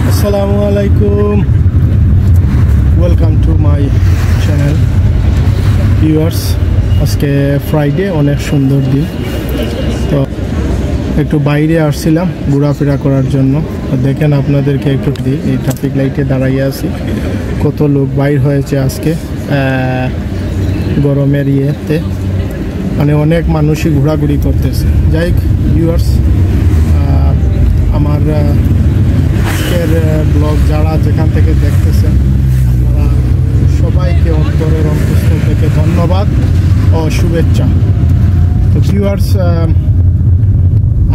আসসালামু আলাইকুম, welcome to my channel viewers. আজকে ফ্রাইডে, অনেক সুন্দর দিন। তো একটু বাইরে আসছিলাম ঘোরাফেরা করার জন্য। দেখেন আপনাদেরকে একটু দিই, এই ট্রাফিক লাইটে দাঁড়াইয়ে আছি, কত লোক বাইর হয়েছে আজকে গরমের ইয়েতে, মানে অনেক মানুষই ঘোরাঘুরি করতেছে। যাই হোক ভিউয়ার্স, আমার আজকের ব্লগ যারা যেখান থেকে দেখতেছেন আপনারা সবাইকে অন্তরের অন্তঃস্থল থেকে ধন্যবাদ ও শুভেচ্ছা। তো ভিউয়ার্স,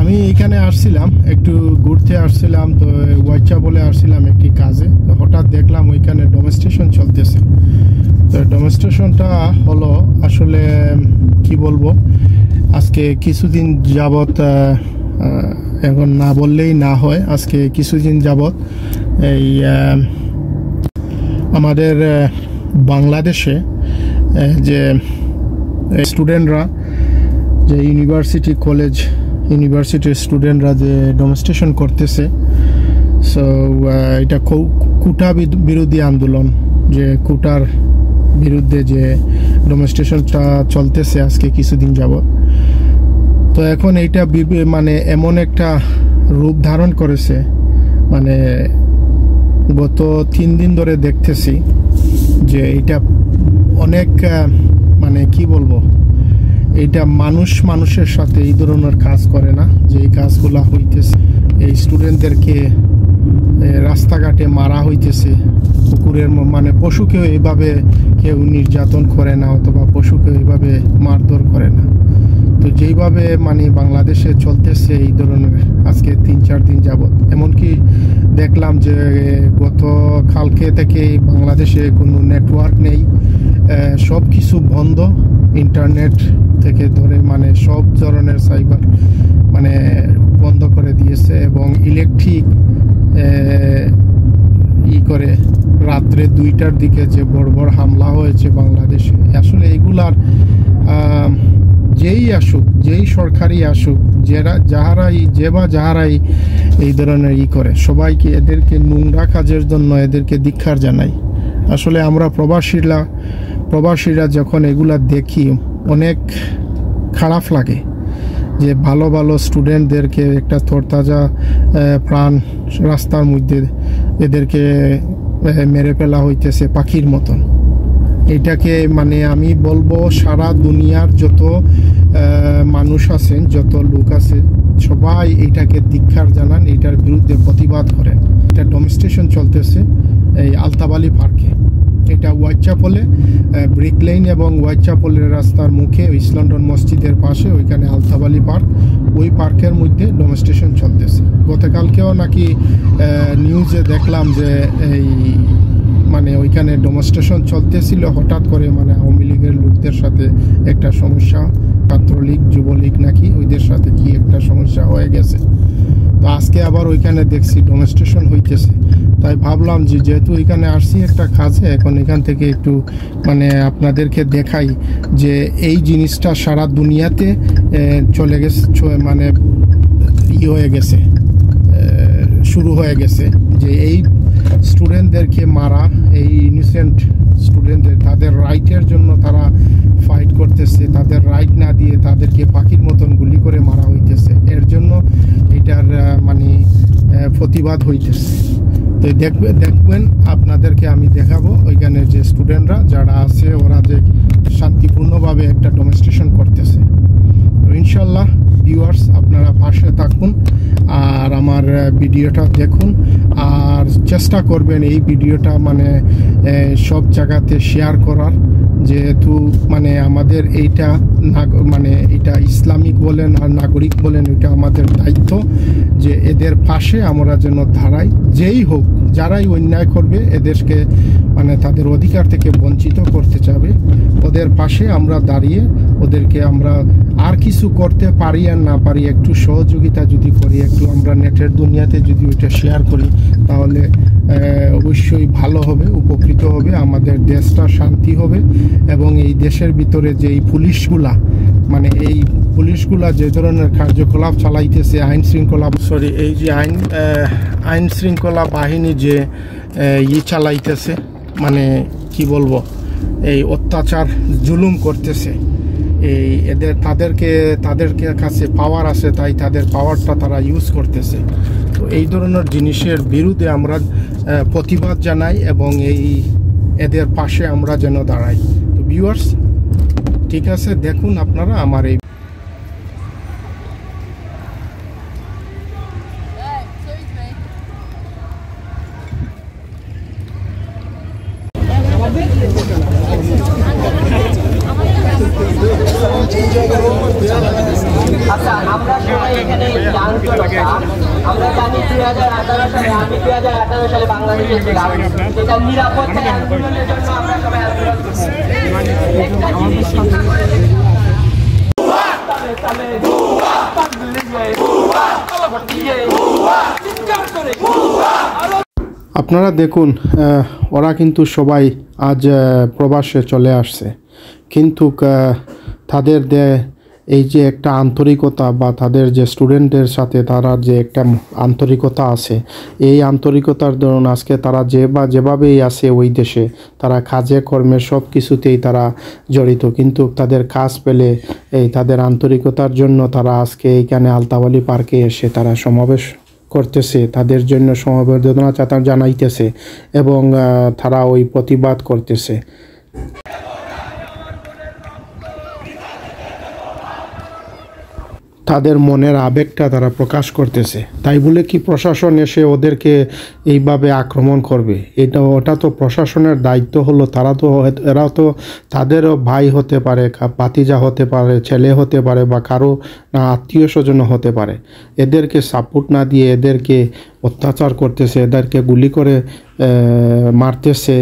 আমি এখানে আসছিলাম, একটু ঘুরতে আসছিলাম, তো ওয়াইচা বলে আসছিলাম একটি কাজে। তো হঠাৎ দেখলাম ওইখানে ডেমনস্ট্রেশন চলতেছে। তো ডেমনস্ট্রেশনটা হলো আসলে কি বলবো, আজকে কিছুদিন যাবৎ, এখন না বললেই না হয়, আজকে কিছুদিন যাবৎ এই আমাদের বাংলাদেশে যে স্টুডেন্টরা, যে ইউনিভার্সিটির স্টুডেন্টরা যে ডেমনস্ট্রেশন করতেছে, সো এটা কোটা বিরোধী আন্দোলন, যে কোটার বিরুদ্ধে যে ডেমনস্ট্রেশনটা চলতেছে আজকে কিছুদিন যাবৎ। তো এখন এইটা মানে এমন একটা রূপ ধারণ করেছে, মানে গত 3 দিন ধরে দেখতেছি যে এটা অনেক, মানে কি বলবো, এইটা মানুষের সাথে এই ধরনের কাজ করে না, যে এই কাজগুলা হইতেছে। এই স্টুডেন্টদেরকে রাস্তাঘাটে মারা হইতেছে, কুকুরের, মানে পশুকেও এইভাবে কেউ নির্যাতন করে না, অথবা পশুকেও এইভাবে মারধর করে না। তো যেইভাবে মানে বাংলাদেশে চলতেছে এই ধরনের আজকে 3-4 দিন যাবৎ, এমনকি দেখলাম যে গত কালকে থেকে বাংলাদেশে কোনো নেটওয়ার্ক নেই, সব কিছু বন্ধ, ইন্টারনেট থেকে ধরে মানে সব ধরনের সাইবার মানে বন্ধ করে দিয়েছে, এবং ইলেকট্রিক করে রাত্রে 2টার দিকে যে বড় হামলা হয়েছে বাংলাদেশে। আসলে এইগুলার যেই সরকারই আসুক, যাহারাই এই ধরনের করে, সবাইকে এদেরকে নোংরা কাজের জন্য এদেরকে ধিক্কার জানাই। আসলে আমরা প্রবাসীরা যখন এগুলা দেখি অনেক খারাপ লাগে, যে ভালো ভালো স্টুডেন্টদেরকে একটা তরতাজা প্রাণ রাস্তার মধ্যে এদেরকে মেরে ফেলা হইতেছে পাখির মতন। এটাকে মানে আমি বলবো সারা দুনিয়ার যত মানুষ আছেন, যত লোক আছে, সবাই এইটাকে ধিক্কার জানান, এটার বিরুদ্ধে প্রতিবাদ করেন। এটা ডেমনস্ট্রেশন চলতেছে এই আলতাবালি পার্কে, এটা হোয়াইটচ্যাপলে, ব্রিক লেন এবং হোয়াইটচ্যাপলের রাস্তার মুখে ইস্ট লন্ডন মসজিদের পাশে ওইখানে আলতাবালি পার্ক, ওই পার্কের মধ্যে ডেমনস্ট্রেশন চলতেছে। গতকালকেও নাকি নিউজে দেখলাম যে এই মানে ওইখানে ডেমনস্ট্রেশন চলতেছিল, হঠাৎ করে মানে আওয়ামী লীগের লোকদের সাথে একটা সমস্যা, ছাত্রলীগ যুবলীগ নাকি ওইদের সাথে কি একটা সমস্যা হয়ে গেছে। তো আজকে আবার ওইখানে দেখছি ডেমনস্ট্রেশন হইতেছে। তাই ভাবলাম যে যেহেতু এখানে আসছি একটা কাজে, এখন এখান থেকে একটু মানে আপনাদেরকে দেখাই যে এই জিনিসটা সারা দুনিয়াতে চলে গেছে, মানে হয়ে গেছে, শুরু হয়ে গেছে, যে এই স্টুডেন্টদেরকে মারা, এই ইনোসেন্ট স্টুডেন্টদের তাদের রাইটের জন্য তারা ফাইট করতেছে, তাদের রাইট না দিয়ে তাদেরকে পাখির মতন গুলি করে মারা হইতেছে। এর জন্য এটার মানে প্রতিবাদ হইতেছে। তো দেখবেন আপনাদেরকে আমি দেখাবো ওইখানে যে স্টুডেন্টরা যারা আছে ওরা যে শান্তিপূর্ণভাবে একটা ডেমনস্ট্রেশন করতেছে। তো ইনশাল্লাহ ভিউয়ার্স, আপনারা পাশে থাকুন আর আমার ভিডিওটা দেখুন, আর চেষ্টা করবেন এই ভিডিওটা মানে সব জায়গাতে শেয়ার করার, যেহেতু মানে আমাদের এইটা মানে এটা ইসলামিক বলেন আর নাগরিক বলেন, এটা আমাদের দায়িত্ব যে এদের পাশে আমরা যেন দাঁড়াই। যেই হোক, যারাই অন্যায় করবে এদেরকে মানে তাদের অধিকার থেকে বঞ্চিত করতে চাবে, ওদের পাশে আমরা দাঁড়িয়ে ওদেরকে আমরা আর কিছু করতে পারি আর না পারি, একটু সহযোগিতা যদি করি, একটু আমরা নেটের দুনিয়াতে যদি ওইটা শেয়ার করি, তাহলে অবশ্যই ভালো হবে, উপকৃত হবে, আমাদের দেশটা শান্তি হবে। এবং এই দেশের ভিতরে যে এই পুলিশগুলা, মানে এই পুলিশগুলা যে ধরনের কার্যকলাপ চালাইতেছে, আইন শৃঙ্খলা এই যে আইন শৃঙ্খলা বাহিনী যে চালাইতেছে, মানে কি বলবো, এই অত্যাচার জুলুম করতেছে, এই তাদেরকে কাছে পাওয়ার আছে, তাই তাদের পাওয়ারটা তারা ইউজ করতেছে। তো এই ধরনের জিনিসের বিরুদ্ধে আমরা প্রতিবাদ জানাই এবং এদের পাশে আমরা যেন দাঁড়াই। তো ভিউয়ার্স, ঠিক আছে, দেখুন আপনারা আমার এই আচ্ছা, আমরা সবাই এখানে আমরা জানি 2018 সালে, আমি 2018 সালে বাংলাদেশে ছিলাম, এটা নিরাপত্তার আন্দোলনের জন্য আমরা সবাই আন্দোলন করছি। একটা জিনিস চিন্তা করে আপনারা দেখুন, ওরা কিন্তু সবাই আজ প্রবাসে চলে আসছে, কিন্তু তাদের এই যে একটা আন্তরিকতা বা তাদের যে স্টুডেন্টদের সাথে তারা যে একটা আন্তরিকতা আছে, এই আন্তরিকতার দরুন আজকে তারা যেভাবেই আছে ওই দেশে, তারা কাজে কর্মে সব কিছুতেই তারা জড়িত। কিন্তু তাদের কাজ পেলে তাদের আন্তরিকতার জন্য তারা আজকে এইখানে আলতাবালি পার্কে এসে তারা সমাবেশ করতেছে, তাদের জন্য সমবেদনা জানাইতেছে এবং তারা ওই প্রতিবাদ করতেছে। তাদের মনের আবেগটা তারা প্রকাশ করতেছে। তাই বলে কি প্রশাসন এসে ওদেরকে এইভাবে আক্রমণ করবে? ওটা তো প্রশাসনের দায়িত্ব হলো। এরা তো তাদেরও ভাই হতে পারে, ভাতিজা হতে পারে, ছেলে হতে পারে, বা কারো আত্মীয় স্বজন হতে পারে। এদেরকে সাপোর্ট না দিয়ে এদেরকে অত্যাচার করতেছে, এদেরকে গুলি করে মারতেছে,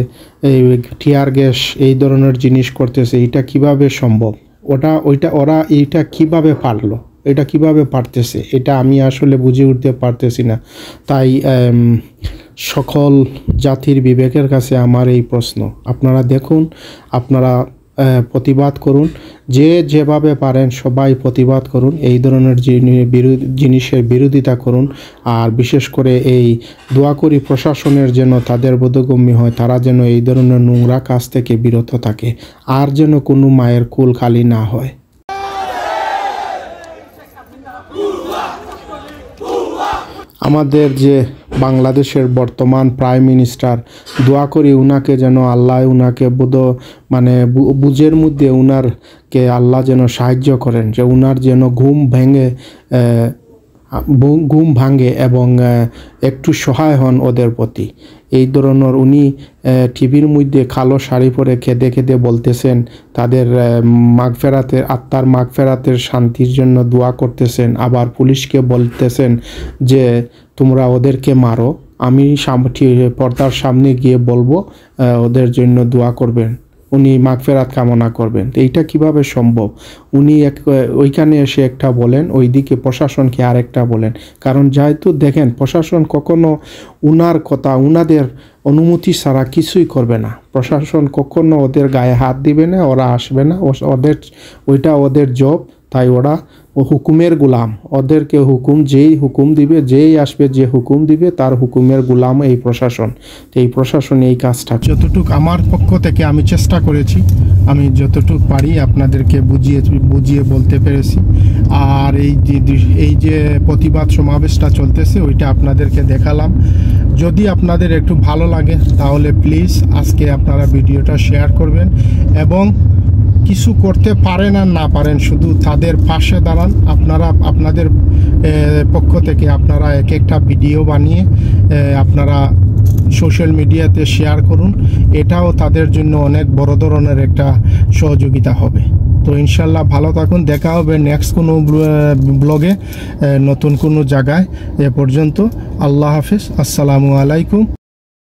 এই টিয়ার গ্যাস এই ধরনের জিনিস করতেছে। এটা কিভাবে সম্ভব? ওরা এইটা কিভাবে পারলো? এটা কিভাবে পারতেছে? এটা আমি আসলে বুঝে উঠতে পারতেছি না। তাই সকল জাতির বিবেকের কাছে আমার এই প্রশ্ন, আপনারা দেখুন, আপনারা প্রতিবাদ করুন, যেভাবে পারেন সবাই প্রতিবাদ করুন, এই ধরনের জিনিসের বিরোধিতা করুন। আর বিশেষ করে এই দোয়া করি প্রশাসনের যেন তাদের বোধগম্য হয়, তারা যেন এই ধরনের নোংরা কাজ থেকে বিরত থাকে, আর যেন কোনো মায়ের কুল খালি না হয়। আমাদের যে বাংলাদেশের বর্তমান প্রাইম মিনিস্টার, দোয়া করি উনাকে যেন আল্লাহ উনাকে বুঝের মধ্যে উনারকে আল্লাহ যেন সাহায্য করেন, যে উনার যেন ঘুম ভাঙে এবং একটু সহায় হন ওদের প্রতি। এই ধরনের উনি টিভির মধ্যে কালো শাড়ি পরে খেদে খেদে বলতেছেন তাদের আত্মার মাগফেরাতের শান্তির জন্য দোয়া করতেছেন, আবার পুলিশকে বলতেছেন যে তোমরা ওদেরকে মারো, আমি পর্দার সামনে গিয়ে বলবো ওদের জন্য দোয়া করবেন, উনি মাগফেরাত কামনা করবেন। তো এইটা কিভাবে সম্ভব? উনি ওইখানে এসে একটা বলেন, ওইদিকে প্রশাসনকে আরেকটা বলেন। কারণ যেহেতু দেখেন, প্রশাসন কখনো উনার কথা, উনাদের অনুমতি ছাড়া কিছুই করবে না। প্রশাসন কখনো ওদের গায়ে হাত দিবে না, ওরা আসবে না, ওইটা ওদের জব। তাই ওরা হুকুমের গুলাম, ওদেরকে যেই হুকুম দিবে, যেই আসবে, যে হুকুম দিবে তার হুকুমের গুলাম এই প্রশাসন। তো এই প্রশাসন এই কাজটা, যতটুকু আমার পক্ষ থেকে আমি চেষ্টা করেছি, আমি যতটুকু পারি আপনাদেরকে বুঝিয়ে বলতে পেরেছি। আর এই যে প্রতিবাদ সমাবেশটা চলতেছে ওইটা আপনাদেরকে দেখালাম। যদি আপনাদের একটু ভালো লাগে তাহলে প্লিজ আজকে আপনারা ভিডিওটা শেয়ার করবেন, এবং কিছু করতে পারেন আর না পারেন শুধু তাদের পাশে দাঁড়ান। আপনাদের পক্ষ থেকে আপনারা একটা ভিডিও বানিয়ে আপনারা সোশ্যাল মিডিয়াতে শেয়ার করুন, এটাও তাদের জন্য অনেক বড় ধরনের একটা সহযোগিতা হবে। তো ইনশাল্লাহ ভালো থাকুন, দেখা হবে নেক্সট কোনো ব্লগে, নতুন কোনো জায়গায়। এ পর্যন্ত আল্লাহ হাফিজ, আসসালামু আলাইকুম।